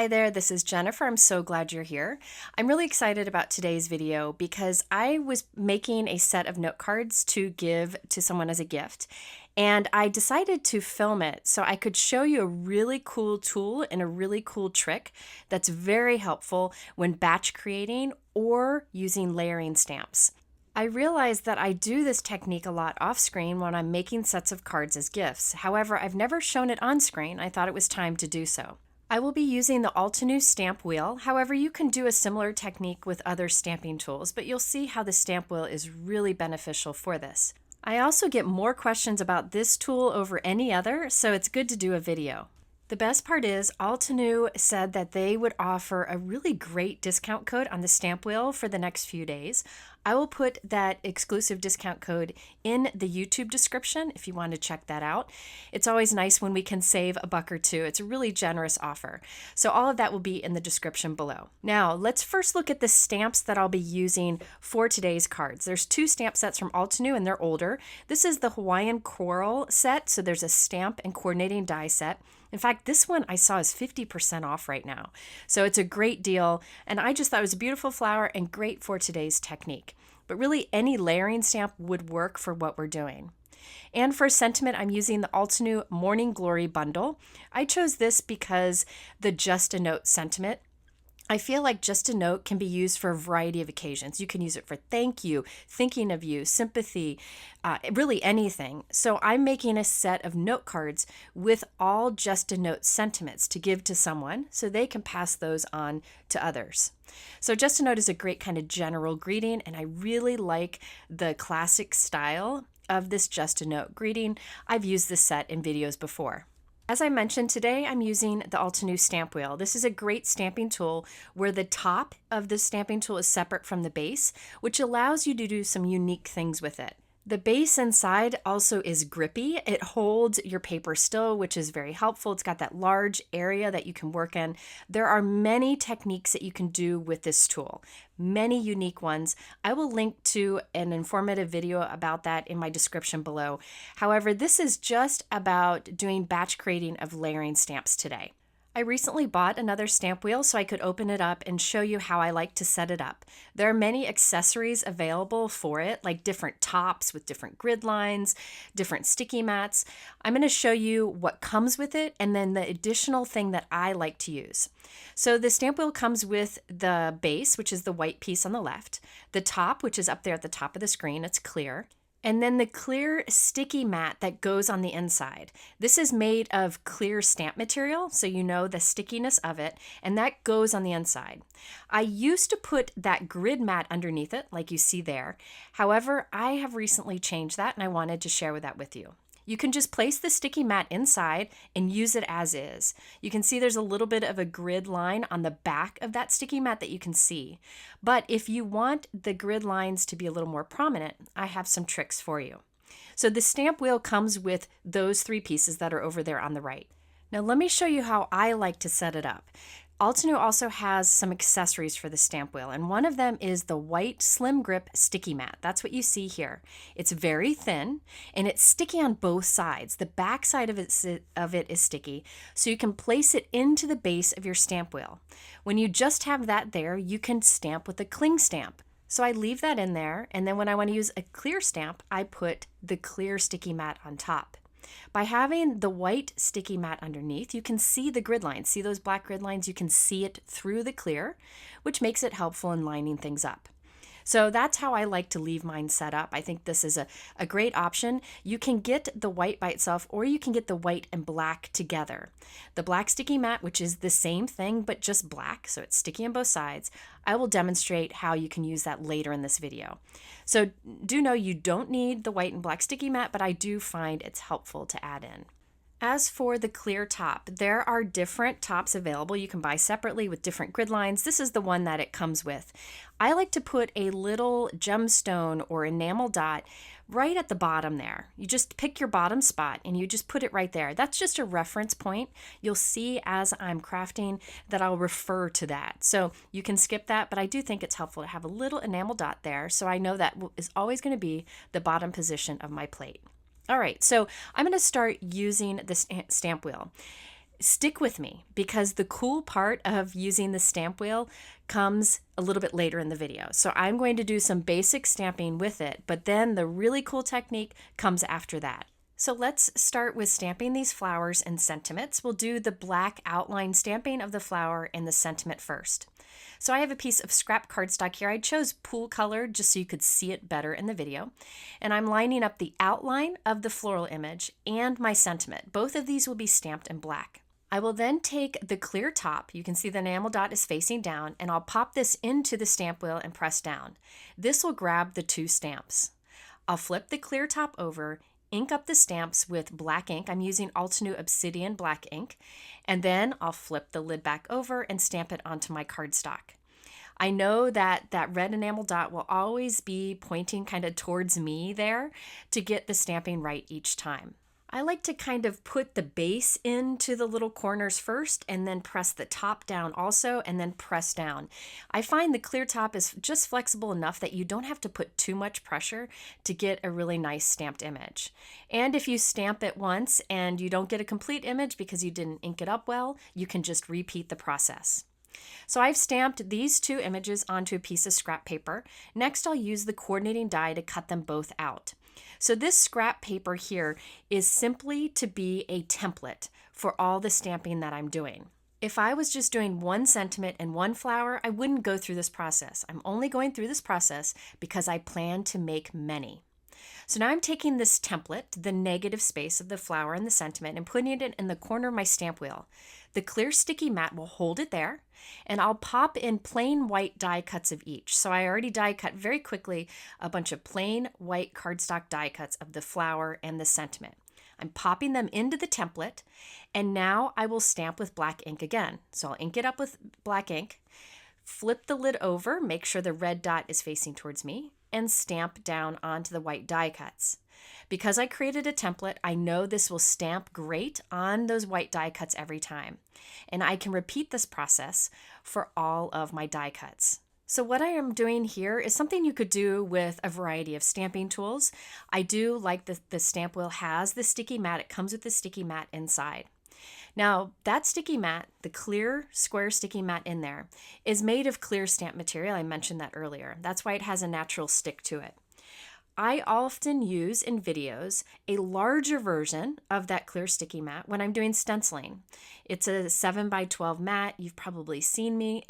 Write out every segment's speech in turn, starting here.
Hi there, this is Jennifer. I'm so glad you're here. I'm really excited about today's video because I was making a set of note cards to give to someone as a gift. And I decided to film it so I could show you a really cool tool and a really cool trick that's very helpful when batch creating or using layering stamps. I realized that I do this technique a lot off screen when I'm making sets of cards as gifts. However, I've never shown it on screen. I thought it was time to do so. I will be using the Altenew Stampwheel. However, you can do a similar technique with other stamping tools, but you'll see how the Stampwheel is really beneficial for this. I also get more questions about this tool over any other, so it's good to do a video. The best part is Altenew said that they would offer a really great discount code on the Stampwheel for the next few days. I will put that exclusive discount code in the YouTube description if you want to check that out. It's always nice when we can save a buck or two. It's a really generous offer. So all of that will be in the description below. Now, let's first look at the stamps that I'll be using for today's cards. There's two stamp sets from Altenew and they're older. This is the Hawaiian Coral set, so there's a stamp and coordinating die set. In fact, this one I saw is 50% off right now. So it's a great deal, and I just thought it was a beautiful flower and great for today's technique. But really, any layering stamp would work for what we're doing. And for sentiment, I'm using the Altenew Morning Glory bundle. I chose this because the Just a Note sentiment, I feel like Just a Note can be used for a variety of occasions. You can use it for thank you, thinking of you, sympathy, really anything. So I'm making a set of note cards with all Just a Note sentiments to give to someone so they can pass those on to others. So Just a Note is a great kind of general greeting, and I really like the classic style of this Just a Note greeting. I've used this set in videos before. As I mentioned, today I'm using the Altenew Stampwheel. This is a great stamping tool where the top of the stamping tool is separate from the base, which allows you to do some unique things with it. The base inside also is grippy. It holds your paper still, which is very helpful. It's got that large area that you can work in. There are many techniques that you can do with this tool, many unique ones. I will link to an informative video about that in my description below. However, this is just about doing batch creating of layering stamps today. I recently bought another stamp wheel so I could open it up and show you how I like to set it up. There are many accessories available for it, like different tops with different grid lines, different sticky mats. I'm going to show you what comes with it and then the additional thing that I like to use. So the stamp wheel comes with the base, which is the white piece on the left, the top, which is up there at the top of the screen, it's clear, and then the clear sticky mat that goes on the inside. This is made of clear stamp material, so you know the stickiness of it, and that goes on the inside. I used to put that grid mat underneath it, like you see there. However, I have recently changed that, and I wanted to share that with you. You can just place the sticky mat inside and use it as is. You can see there's a little bit of a grid line on the back of that sticky mat that you can see. But if you want the grid lines to be a little more prominent, I have some tricks for you. So the stamp wheel comes with those three pieces that are over there on the right. Now let me show you how I like to set it up. Altenew also has some accessories for the stamp wheel, and one of them is the white SlimGrip sticky mat. That's what you see here. It's very thin, and it's sticky on both sides. The back side of it is sticky, so you can place it into the base of your stamp wheel. When you just have that there, you can stamp with a cling stamp. So I leave that in there, and then when I want to use a clear stamp, I put the clear sticky mat on top. By having the white sticky mat underneath, you can see the grid lines. See those black grid lines? You can see it through the clear, which makes it helpful in lining things up. So that's how I like to leave mine set up. I think this is a great option. You can get the white by itself, or you can get the white and black together. The black sticky mat, which is the same thing, but just black, so it's sticky on both sides. I will demonstrate how you can use that later in this video. So do know you don't need the white and black sticky mat, but I do find it's helpful to add in. As for the clear top, there are different tops available. You can buy separately with different grid lines. This is the one that it comes with. I like to put a little gemstone or enamel dot right at the bottom there. You just pick your bottom spot and you just put it right there. That's just a reference point. You'll see as I'm crafting that I'll refer to that. So you can skip that, but I do think it's helpful to have a little enamel dot there so I know that is always going to be the bottom position of my plate. All right, so I'm going to start using the stamp wheel. Stick with me because the cool part of using the stamp wheel comes a little bit later in the video. So I'm going to do some basic stamping with it, but then the really cool technique comes after that. So let's start with stamping these flowers and sentiments. We'll do the black outline stamping of the flower and the sentiment first. So I have a piece of scrap cardstock here. I chose pool colored just so you could see it better in the video. And I'm lining up the outline of the floral image and my sentiment. Both of these will be stamped in black. I will then take the clear top, you can see the enamel dot is facing down, and I'll pop this into the stamp wheel and press down. This will grab the two stamps. I'll flip the clear top over, ink up the stamps with black ink. I'm using Altenew Obsidian black ink, and then I'll flip the lid back over and stamp it onto my cardstock. I know that that red enamel dot will always be pointing kind of towards me there to get the stamping right each time. I like to kind of put the base into the little corners first and then press the top down also and then press down. I find the clear top is just flexible enough that you don't have to put too much pressure to get a really nice stamped image. And if you stamp it once and you don't get a complete image because you didn't ink it up well, you can just repeat the process. So I've stamped these two images onto a piece of scrap paper. Next, I'll use the coordinating die to cut them both out. So this scrap paper here is simply to be a template for all the stamping that I'm doing. If I was just doing one sentiment and one flower, I wouldn't go through this process. I'm only going through this process because I plan to make many. So now I'm taking this template, the negative space of the flower and the sentiment, and putting it in the corner of my stamp wheel. The clear sticky mat will hold it there, and I'll pop in plain white die cuts of each. So I already die cut very quickly a bunch of plain white cardstock die cuts of the flower and the sentiment. I'm popping them into the template, and now I will stamp with black ink again. So I'll ink it up with black ink, flip the lid over, make sure the red dot is facing towards me, and stamp down onto the white die cuts. Because I created a template, I know this will stamp great on those white die cuts every time. And I can repeat this process for all of my die cuts. So what I am doing here is something you could do with a variety of stamping tools. I do like the stamp wheel has the sticky mat. It comes with the sticky mat inside. Now that sticky mat, the clear square sticky mat in there, is made of clear stamp material. I mentioned that earlier. That's why it has a natural stick to it. I often use in videos a larger version of that clear sticky mat when I'm doing stenciling. It's a 7x12 mat. You've probably seen me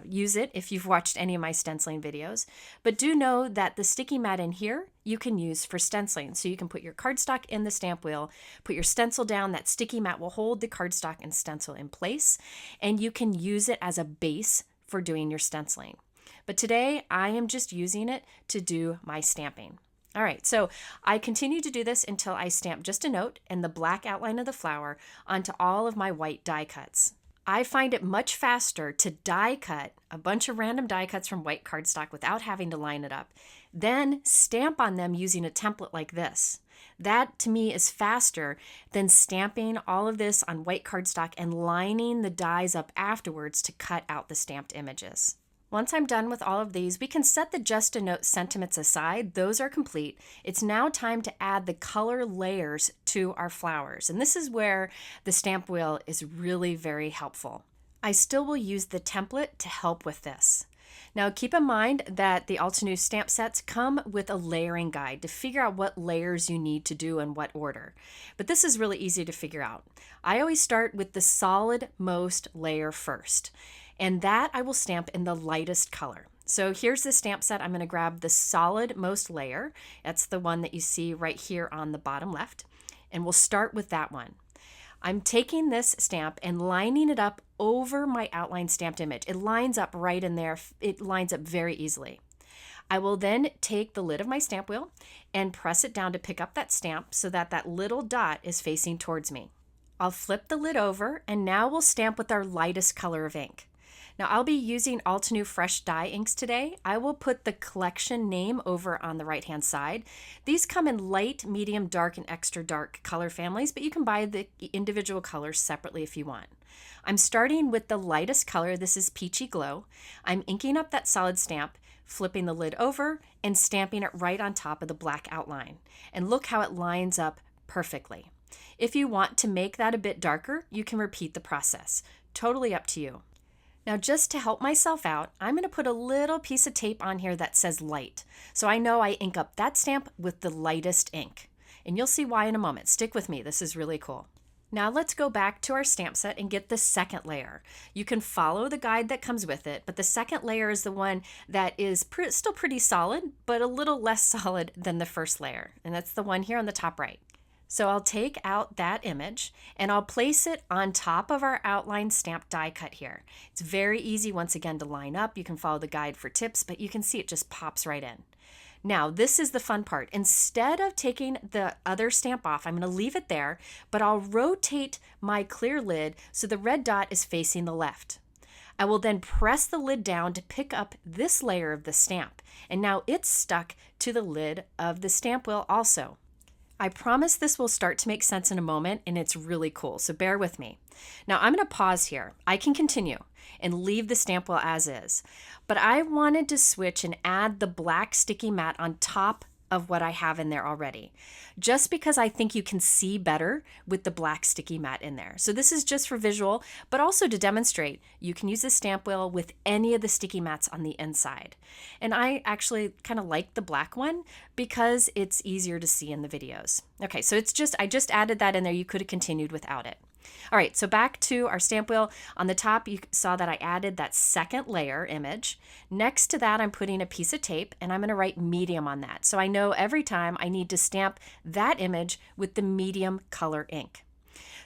use it if you've watched any of my stenciling videos. But do know that the sticky mat in here you can use for stenciling. So you can put your cardstock in the stamp wheel, put your stencil down. That sticky mat will hold the cardstock and stencil in place, and you can use it as a base for doing your stenciling. But today I am just using it to do my stamping. All right, so I continue to do this until I stamp just a note and the black outline of the flower onto all of my white die cuts. I find it much faster to die cut a bunch of random die cuts from white cardstock without having to line it up, then stamp on them using a template like this. That to me is faster than stamping all of this on white cardstock and lining the dies up afterwards to cut out the stamped images. Once I'm done with all of these, we can set the Just a Note sentiments aside. Those are complete. It's now time to add the color layers to our flowers. And this is where the stamp wheel is really very helpful. I still will use the template to help with this. Now keep in mind that the Altenew stamp sets come with a layering guide to figure out what layers you need to do in what order. But this is really easy to figure out. I always start with the solid most layer first. And that I will stamp in the lightest color. So here's the stamp set. I'm going to grab the solid most layer. That's the one that you see right here on the bottom left. And we'll start with that one. I'm taking this stamp and lining it up over my outline stamped image. It lines up right in there. It lines up very easily. I will then take the lid of my stamp wheel and press it down to pick up that stamp so that that little dot is facing towards me. I'll flip the lid over, and now we'll stamp with our lightest color of ink. Now I'll be using Altenew Fresh Dye inks today. I will put the collection name over on the right hand side. These come in light, medium, dark, and extra dark color families, but you can buy the individual colors separately if you want. I'm starting with the lightest color. This is Peachy Glow. I'm inking up that solid stamp, flipping the lid over, and stamping it right on top of the black outline. And look how it lines up perfectly. If you want to make that a bit darker, you can repeat the process. Totally up to you. Now, just to help myself out, I'm going to put a little piece of tape on here that says light. So I know I ink up that stamp with the lightest ink. And you'll see why in a moment. Stick with me. This is really cool. Now let's go back to our stamp set and get the second layer. You can follow the guide that comes with it, but the second layer is the one that is still pretty solid, but a little less solid than the first layer. And that's the one here on the top right. So I'll take out that image and I'll place it on top of our outline stamp die cut here. It's very easy once again to line up. You can follow the guide for tips, but you can see it just pops right in. Now this is the fun part. Instead of taking the other stamp off, I'm going to leave it there, but I'll rotate my clear lid so the red dot is facing the left. I will then press the lid down to pick up this layer of the stamp, and now it's stuck to the lid of the stamp wheel also. I promise this will start to make sense in a moment, and it's really cool, so bear with me. Now I'm going to pause here. I can continue and leave the stamp wheel as is, but I wanted to switch and add the black sticky mat on top of what I have in there already, just because I think you can see better with the black sticky mat in there. So this is just for visual, but also to demonstrate you can use the stamp wheel with any of the sticky mats on the inside. And I actually kind of like the black one because it's easier to see in the videos. Okay, so I just added that in there. You could have continued without it. All right, so back to our stamp wheel. On the top, you saw that I added that second layer image. Next to that, I'm putting a piece of tape, and I'm going to write medium on that. So I know every time I need to stamp that image with the medium color ink.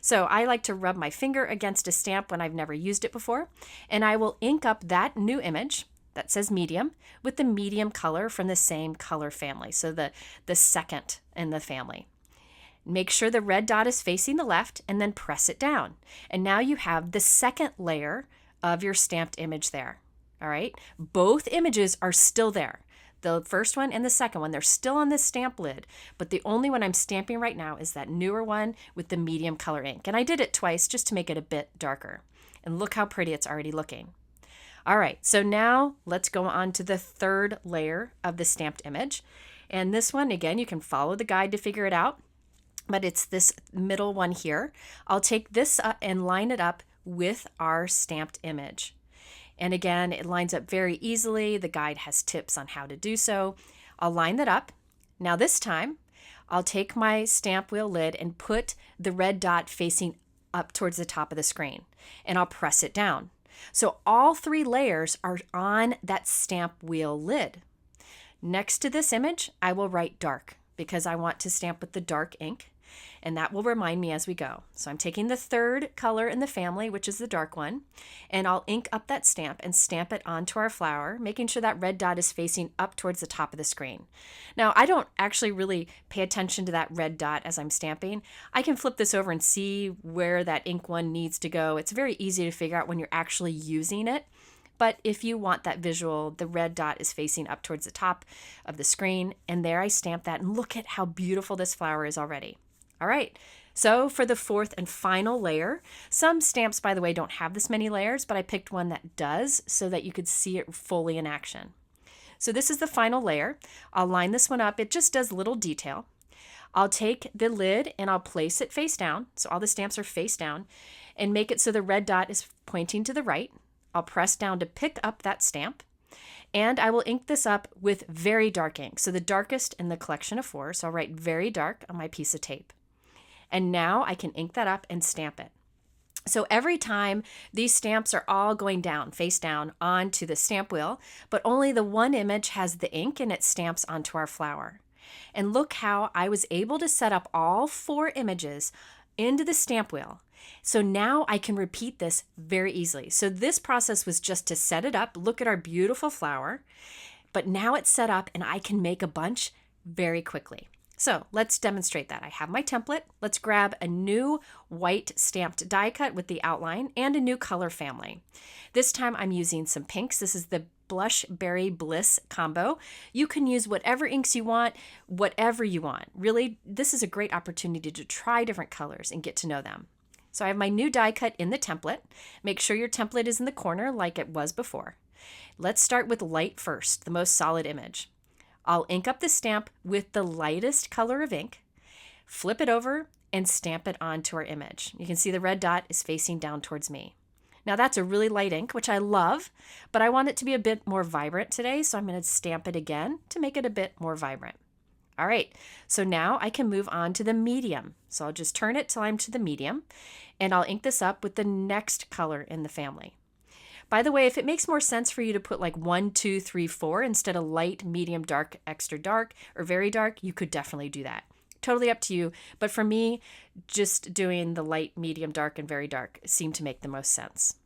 So I like to rub my finger against a stamp when I've never used it before, and I will ink up that new image that says medium with the medium color from the same color family, so the second in the family. Make sure the red dot is facing the left and then press it down. And now you have the second layer of your stamped image there. All right, both images are still there. The first one and the second one, they're still on this stamp lid, but the only one I'm stamping right now is that newer one with the medium color ink. And I did it twice just to make it a bit darker. And look how pretty it's already looking. All right, so now let's go on to the third layer of the stamped image. And this one, again, you can follow the guide to figure it out, but it's this middle one here. I'll take this and line it up with our stamped image. And again, it lines up very easily. The guide has tips on how to do so. I'll line that up. Now this time, I'll take my stamp wheel lid and put the red dot facing up towards the top of the screen, and I'll press it down. So all three layers are on that stamp wheel lid. Next to this image, I will write dark because I want to stamp with the dark ink, and that will remind me as we go. So I'm taking the third color in the family, which is the dark one, and I'll ink up that stamp and stamp it onto our flower, making sure that red dot is facing up towards the top of the screen. Now, I don't actually really pay attention to that red dot as I'm stamping. I can flip this over and see where that ink one needs to go. It's very easy to figure out when you're actually using it. But if you want that visual, the red dot is facing up towards the top of the screen, and there I stamp that, and look at how beautiful this flower is already. All right, so for the fourth and final layer, some stamps, by the way, don't have this many layers, but I picked one that does so that you could see it fully in action. So this is the final layer. I'll line this one up. It just does little detail. I'll take the lid and I'll place it face down, so all the stamps are face down, and make it so the red dot is pointing to the right. I'll press down to pick up that stamp, and I will ink this up with very dark ink, so the darkest in the collection of 4, so I'll write very dark on my piece of tape. And now I can ink that up and stamp it. So every time these stamps are all going down, face down, onto the stamp wheel, but only the one image has the ink and it stamps onto our flower. And look how I was able to set up all 4 images into the stamp wheel. So now I can repeat this very easily. So this process was just to set it up, look at our beautiful flower, but now it's set up and I can make a bunch very quickly. So let's demonstrate that. I have my template. Let's grab a new white stamped die cut with the outline and a new color family. This time I'm using some pinks. This is the Blushberry Bliss combo. You can use whatever inks you want, whatever you want. Really, this is a great opportunity to try different colors and get to know them. So I have my new die cut in the template. Make sure your template is in the corner like it was before. Let's start with light first, the most solid image. I'll ink up the stamp with the lightest color of ink, flip it over, and stamp it onto our image. You can see the red dot is facing down towards me. Now that's a really light ink, which I love, but I want it to be a bit more vibrant today, so I'm going to stamp it again to make it a bit more vibrant. All right, so now I can move on to the medium. So I'll just turn it till I'm to the medium, and I'll ink this up with the next color in the family. By the way, if it makes more sense for you to put like 1, 2, 3, 4 instead of light, medium, dark, extra dark, or very dark, you could definitely do that. Totally up to you, but for me, just doing the light, medium, dark, and very dark seemed to make the most sense.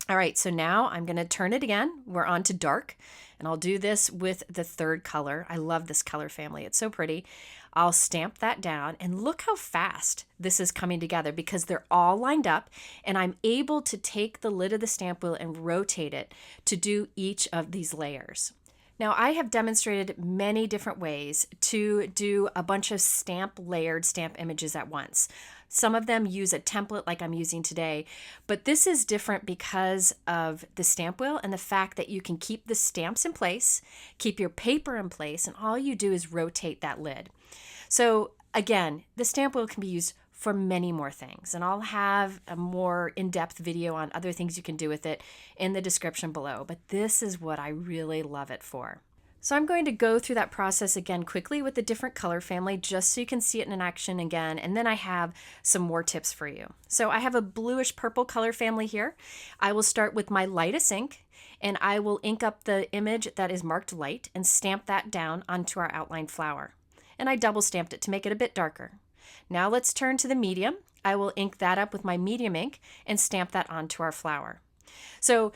All right, so now I'm going to turn it again. We're on to dark, and I'll do this with the third color. I love this color family. It's so pretty. I'll stamp that down, and look how fast this is coming together because they're all lined up, and I'm able to take the lid of the stamp wheel and rotate it to do each of these layers. Now, I have demonstrated many different ways to do a bunch of layered stamp images at once. Some of them use a template like I'm using today, but this is different because of the stamp wheel and the fact that you can keep the stamps in place, keep your paper in place, and all you do is rotate that lid. So again, the stamp wheel can be used for many more things, and I'll have a more in-depth video on other things you can do with it in the description below, but this is what I really love it for. So I'm going to go through that process again quickly with the different color family just so you can see it in action again, and then I have some more tips for you. So I have a bluish purple color family here. I will start with my lightest ink, and I will ink up the image that is marked light and stamp that down onto our outline flower. And I double stamped it to make it a bit darker. Now let's turn to the medium. I will ink that up with my medium ink and stamp that onto our flower. So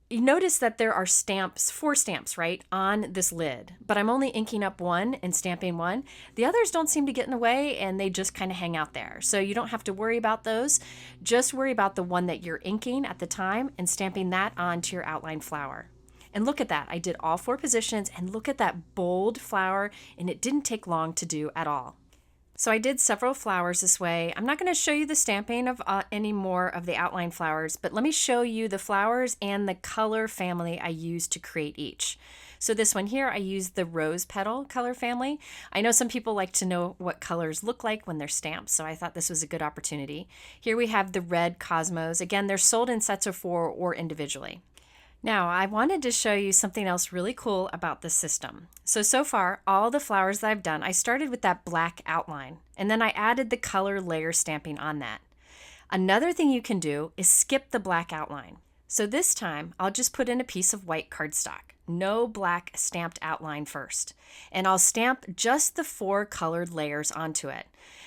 you notice that there are stamps, 4 stamps, right, on this lid, but I'm only inking up one and stamping one. The others don't seem to get in the way and they just kind of hang out there. So you don't have to worry about those. Just worry about the one that you're inking at the time and stamping that onto your outline flower. And look at that, I did all 4 positions, and look at that bold flower, and it didn't take long to do at all. So I did several flowers this way. I'm not going to show you the stamping of any more of the outline flowers, but let me show you the flowers and the color family I used to create each. So this one here, I used the rose petal color family. I know some people like to know what colors look like when they're stamped, so I thought this was a good opportunity. Here we have the red cosmos. Again, they're sold in sets of 4 or individually. Now, I wanted to show you something else really cool about this system. So far, all the flowers that I've done, I started with that black outline, and then I added the color layer stamping on that. Another thing you can do is skip the black outline. So this time, I'll just put in a piece of white cardstock, no black stamped outline first, and I'll stamp just the 4 colored layers onto it.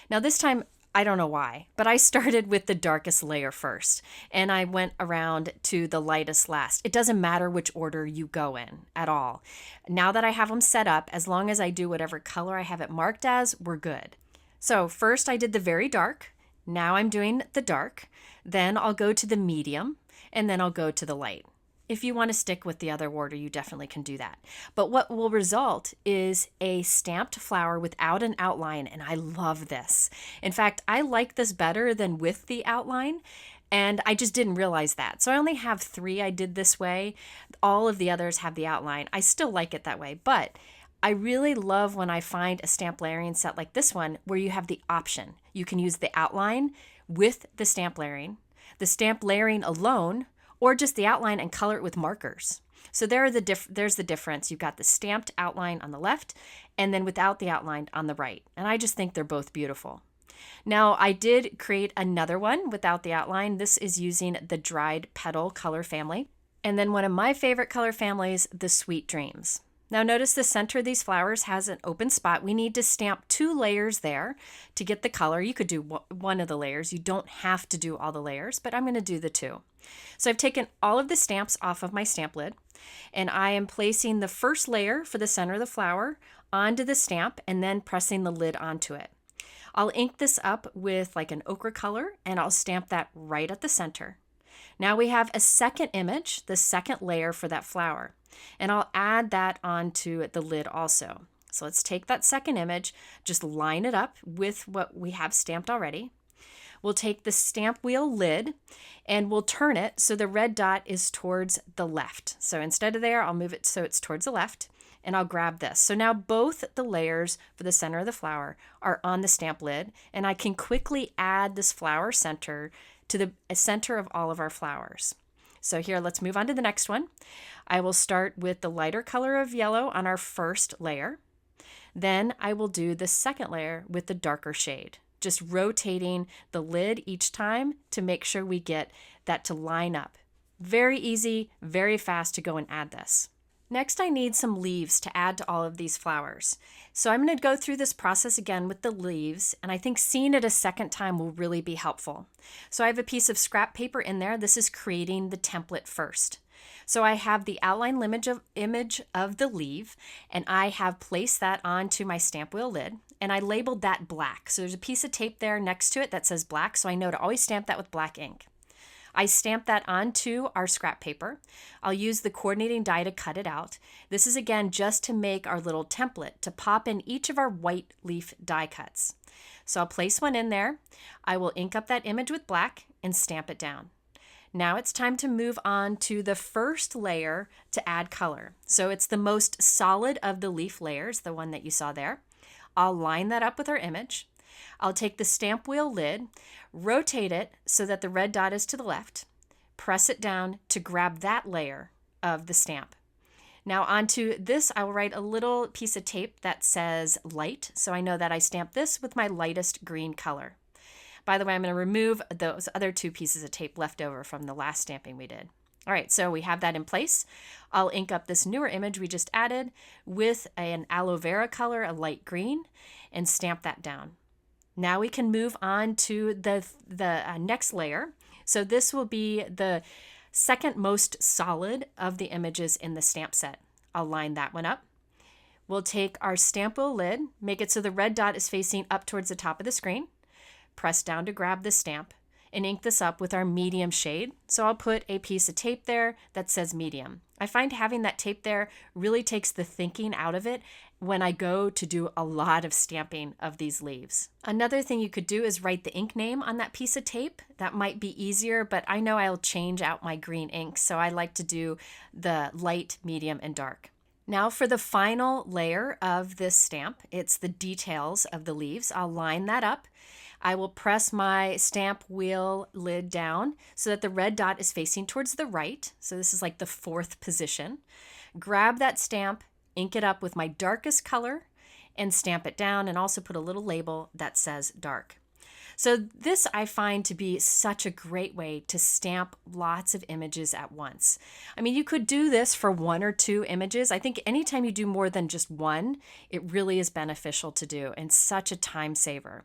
Now this time, I don't know why, but I started with the darkest layer first, and I went around to the lightest last. It doesn't matter which order you go in at all. Now that I have them set up, as long as I do whatever color I have it marked as, we're good. So first I did the very dark, now I'm doing the dark, then I'll go to the medium, and then I'll go to the light. If you want to stick with the other order, you definitely can do that. But what will result is a stamped flower without an outline, and I love this. In fact, I like this better than with the outline, and I just didn't realize that. So I only have 3 I did this way. All of the others have the outline. I still like it that way, but I really love when I find a stamp layering set like this one where you have the option. You can use the outline with the stamp layering alone, or just the outline and color it with markers. So there's the difference. You've got the stamped outline on the left and then without the outline on the right. And I just think they're both beautiful. Now I did create another one without the outline. This is using the dried petal color family. And then one of my favorite color families, the Sweet Dreams. Now notice the center of these flowers has an open spot. We need to stamp 2 layers there to get the color. You could do one of the layers. You don't have to do all the layers, but I'm going to do the 2. So I've taken all of the stamps off of my stamp lid, and I am placing the first layer for the center of the flower onto the stamp and then pressing the lid onto it. I'll ink this up with like an ochre color, and I'll stamp that right at the center. Now we have a second image, the second layer for that flower, and I'll add that onto the lid also. So let's take that second image, just line it up with what we have stamped already. we'll take the stamp wheel lid and we'll turn it so the red dot is towards the left. So instead of there, I'll move it so it's towards the left, and I'll grab this. So now both the layers for the center of the flower are on the stamp lid, and I can quickly add this flower center to the center of all of our flowers. So here, let's move on to the next one. I will start with the lighter color of yellow on our first layer. Then I will do the second layer with the darker shade, just rotating the lid each time to make sure we get that to line up. Very easy, very fast to go and add this. Next, I need some leaves to add to all of these flowers. So I'm going to go through this process again with the leaves, and I think seeing it a second time will really be helpful. So I have a piece of scrap paper in there. This is creating the template first. So I have the outline image of the leaf, and I have placed that onto my stamp wheel lid, and I labeled that black. So there's a piece of tape there next to it that says black, so I know to always stamp that with black ink. I stamp that onto our scrap paper. I'll use the coordinating die to cut it out. This is again just to make our little template to pop in each of our white leaf die cuts. So I'll place one in there. I will ink up that image with black and stamp it down. Now it's time to move on to the first layer to add color. So it's the most solid of the leaf layers, the one that you saw there. I'll line that up with our image. I'll take the stamp wheel lid, rotate it so that the red dot is to the left, press it down to grab that layer of the stamp. Now onto this, I will write a little piece of tape that says light, so I know that I stamped this with my lightest green color. By the way, I'm going to remove those other two pieces of tape left over from the last stamping we did. All right, so we have that in place. I'll ink up this newer image we just added with an aloe vera color, a light green, and stamp that down. Now we can move on to the next layer. So this will be the second most solid of the images in the stamp set. I'll line that one up. We'll take our stamp wheel lid, make it so the red dot is facing up towards the top of the screen, press down to grab the stamp, and ink this up with our medium shade. So I'll put a piece of tape there that says medium. I find having that tape there really takes the thinking out of it when I go to do a lot of stamping of these leaves. Another thing you could do is write the ink name on that piece of tape. That might be easier, but I know I'll change out my green ink, so I like to do the light, medium, and dark. Now for the final layer of this stamp, it's the details of the leaves. I'll line that up. I will press my stamp wheel lid down so that the red dot is facing towards the right. So this is like the fourth position. Grab that stamp, ink it up with my darkest color, and stamp it down, and also put a little label that says dark. So this I find to be such a great way to stamp lots of images at once. I mean, you could do this for one or two images. I think anytime you do more than just one, it really is beneficial to do and such a time saver.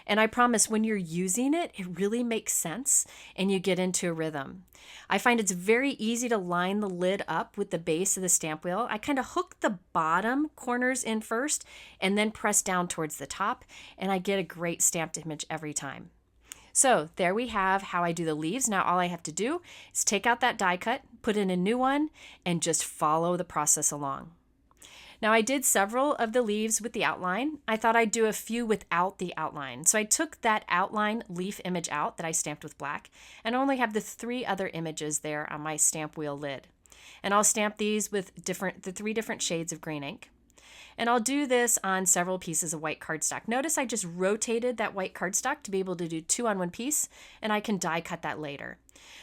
And I promise when you're using it, it really makes sense and you get into a rhythm. I find it's very easy to line the lid up with the base of the stamp wheel. I kind of hook the bottom corners in first and then press down towards the top, and I get a great stamped image every time. So there we have how I do the leaves. Now all I have to do is take out that die cut, put in a new one, and just follow the process along. Now I did several of the leaves with the outline. I thought I'd do a few without the outline. So I took that outline leaf image out that I stamped with black, and I only have the 3 other images there on my stamp wheel lid. And I'll stamp these with the 3 different shades of green ink. And I'll do this on several pieces of white cardstock. Notice I just rotated that white cardstock to be able to do 2 on one piece, and I can die cut that later.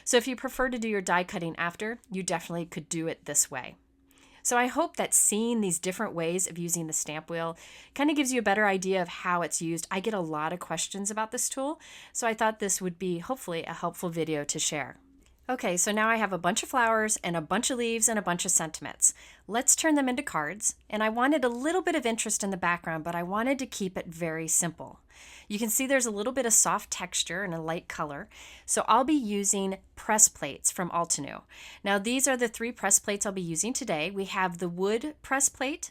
So if you prefer to do your die cutting after, you definitely could do it this way. So I hope that seeing these different ways of using the stamp wheel kind of gives you a better idea of how it's used. I get a lot of questions about this tool, so I thought this would be hopefully a helpful video to share. Okay, so now I have a bunch of flowers and a bunch of leaves and a bunch of sentiments. Let's turn them into cards. And I wanted a little bit of interest in the background, but I wanted to keep it very simple. You can see there's a little bit of soft texture and a light color. So I'll be using press plates from Altenew. Now these are the 3 press plates I'll be using today. We have the wood press plate,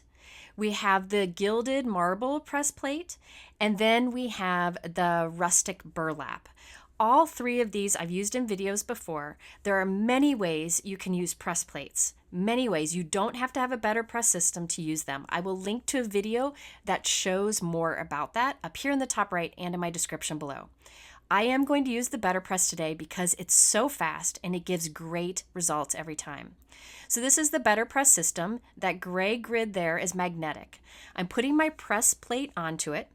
we have the gilded marble press plate, and then we have the rustic burlap. All 3 of these I've used in videos before. There are many ways you can use press plates. Many ways. You don't have to have a better press system to use them. I will link to a video that shows more about that up here in the top right and in my description below. I am going to use the Better Press today because it's so fast and it gives great results every time. So this is the Better Press system. That gray grid there is magnetic. I'm putting my press plate onto it,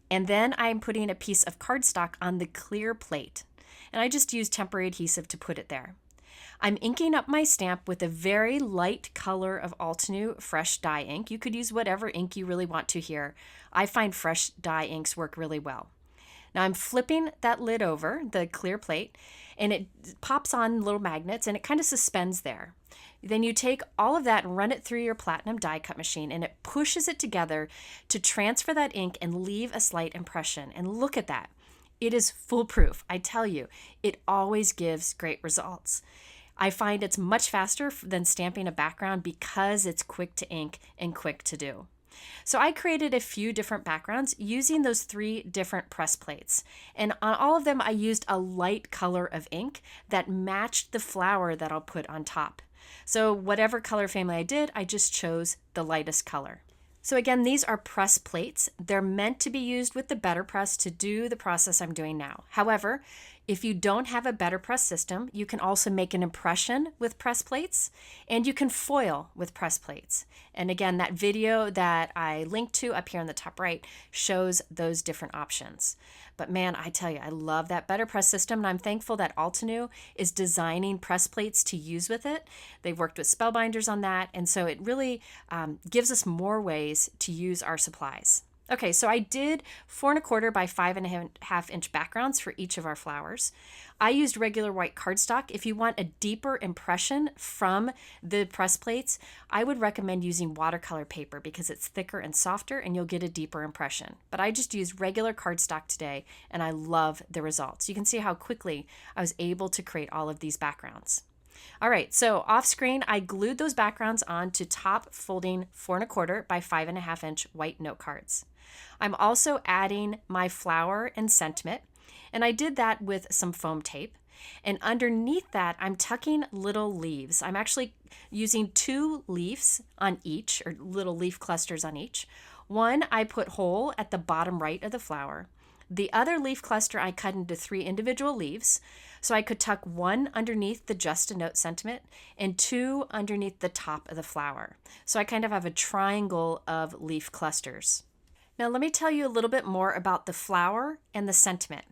and then I'm putting a piece of cardstock on the clear plate. And I just use temporary adhesive to put it there. I'm inking up my stamp with a very light color of Altenew fresh dye ink. You could use whatever ink you really want to here. I find fresh dye inks work really well. Now I'm flipping that lid over, the clear plate, and it pops on little magnets and it kind of suspends there. Then you take all of that and run it through your platinum die cut machine, and it pushes it together to transfer that ink and leave a slight impression. And look at that. It is foolproof. I tell you, it always gives great results. I find it's much faster than stamping a background because it's quick to ink and quick to do. So I created a few different backgrounds using those 3 different press plates. And on all of them, I used a light color of ink that matched the flower that I'll put on top. So whatever color family I did, I just chose the lightest color. So again, these are press plates. They're meant to be used with the Better Press to do the process I'm doing now. However, if you don't have a Better Press system, you can also make an impression with press plates, and you can foil with press plates. And again, that video that I linked to up here in the top right shows those different options. But man, I tell you, I love that Better Press system, and I'm thankful that Altenew is designing press plates to use with it. They've worked with spellbinders on that, and so it really gives us more ways to use our supplies. Okay, so I did 4 1/4 by 5.5 inch backgrounds for each of our flowers. I used regular white cardstock. If you want a deeper impression from the press plates, I would recommend using watercolor paper because it's thicker and softer and you'll get a deeper impression. But I just used regular cardstock today and I love the results. You can see how quickly I was able to create all of these backgrounds. All right, so off screen, I glued those backgrounds onto top folding 4 1/4 by 5.5 inch white note cards. I'm also adding my flower and sentiment, and I did that with some foam tape. And underneath that, I'm tucking little leaves. I'm actually using 2 leaves on each, or little leaf clusters on each. One I put whole at the bottom right of the flower. The other leaf cluster I cut into 3 individual leaves, so I could tuck 1 underneath the Just a Note sentiment and 2 underneath the top of the flower. So I kind of have a triangle of leaf clusters. Now let me tell you a little bit more about the flower and the sentiment.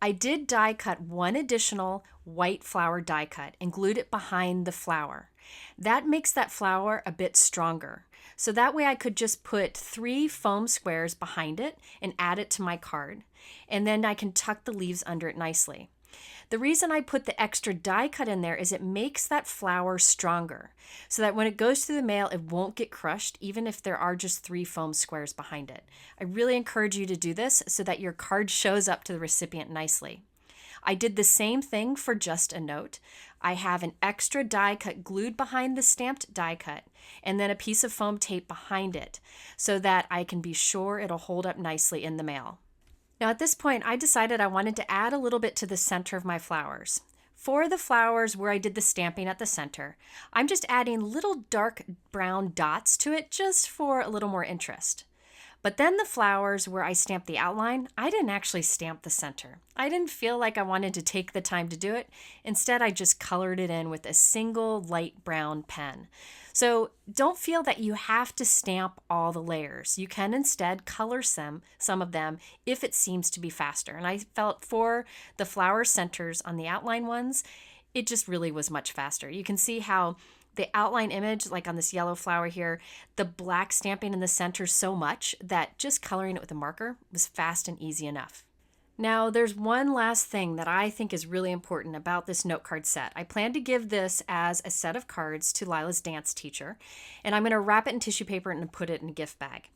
I did die cut 1 additional white flower die cut and glued it behind the flower. That makes that flower a bit stronger. So that way I could just put 3 foam squares behind it and add it to my card. And then I can tuck the leaves under it nicely. The reason I put the extra die cut in there is it makes that flower stronger so that when it goes through the mail, it won't get crushed even if there are just 3 foam squares behind it. I really encourage you to do this so that your card shows up to the recipient nicely. I did the same thing for Just a Note. I have an extra die cut glued behind the stamped die cut and then a piece of foam tape behind it so that I can be sure it'll hold up nicely in the mail. Now at this point, I decided I wanted to add a little bit to the center of my flowers. For the flowers where I did the stamping at the center, I'm just adding little dark brown dots to it just for a little more interest. But then the flowers where I stamped the outline, I didn't actually stamp the center. I didn't feel like I wanted to take the time to do it. Instead, I just colored it in with a single light brown pen. So don't feel that you have to stamp all the layers. You can instead color some of them if it seems to be faster. And I felt for the flower centers on the outline ones, it just really was much faster. You can see how the outline image, like on this yellow flower here, the black stamping in the center so much that just coloring it with a marker was fast and easy enough. Now, there's one last thing that I think is really important about this note card set. I plan to give this as a set of cards to Lila's dance teacher, and I'm going to wrap it in tissue paper and put it in a gift bag.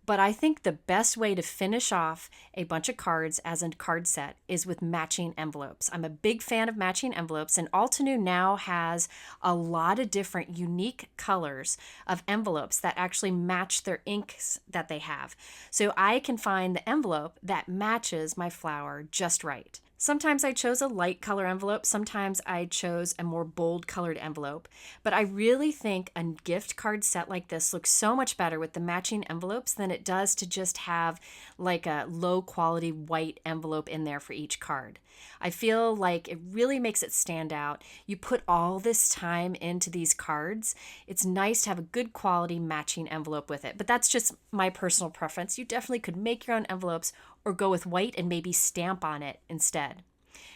But I think the best way to finish off a bunch of cards as a card set is with matching envelopes. I'm a big fan of matching envelopes, and Altenew now has a lot of different unique colors of envelopes that actually match their inks that they have. So I can find the envelope that matches my flower just right. Sometimes I chose a light color envelope, sometimes I chose a more bold colored envelope, but I really think a gift card set like this looks so much better with the matching envelopes than it does to just have like a low quality white envelope in there for each card. I feel like it really makes it stand out. You put all this time into these cards. It's nice to have a good quality matching envelope with it, but that's just my personal preference. You definitely could make your own envelopes or go with white and maybe stamp on it instead.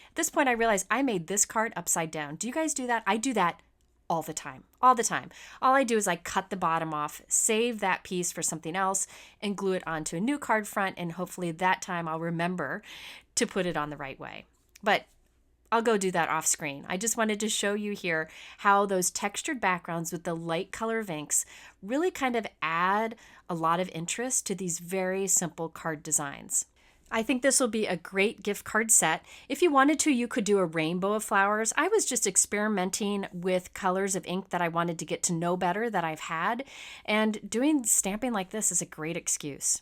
At this point, I realized I made this card upside down. Do you guys do that? I do that all the time, all the time. All I do is I cut the bottom off, save that piece for something else, and glue it onto a new card front, and hopefully that time I'll remember to put it on the right way. But I'll go do that off screen. I just wanted to show you here how those textured backgrounds with the light color of inks really kind of add a lot of interest to these very simple card designs. I think this will be a great gift card set. If you wanted to, you could do a rainbow of flowers. I was just experimenting with colors of ink that I wanted to get to know better that I've had, and doing stamping like this is a great excuse.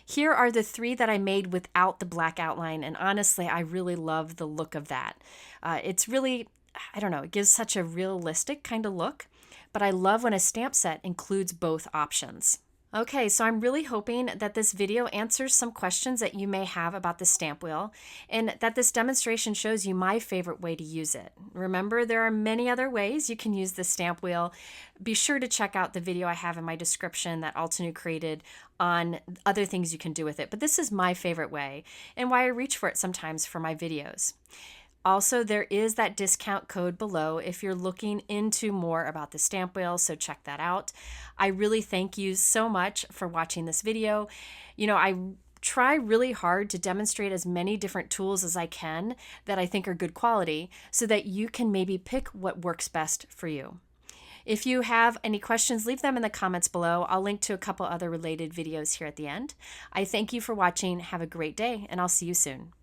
Here are the 3 that I made without the black outline, and honestly, I really love the look of that. It's really, I don't know, it gives such a realistic kind of look, but I love when a stamp set includes both options. Okay, so I'm really hoping that this video answers some questions that you may have about the Stampwheel, and that this demonstration shows you my favorite way to use it. Remember, there are many other ways you can use the Stampwheel. Be sure to check out the video I have in my description that Altenew created on other things you can do with it, but this is my favorite way and why I reach for it sometimes for my videos. Also, there is that discount code below if you're looking into more about the Stampwheel, so check that out. I really thank you so much for watching this video. You know, I try really hard to demonstrate as many different tools as I can that I think are good quality so that you can maybe pick what works best for you. If you have any questions, leave them in the comments below. I'll link to a couple other related videos here at the end. I thank you for watching. Have a great day, and I'll see you soon.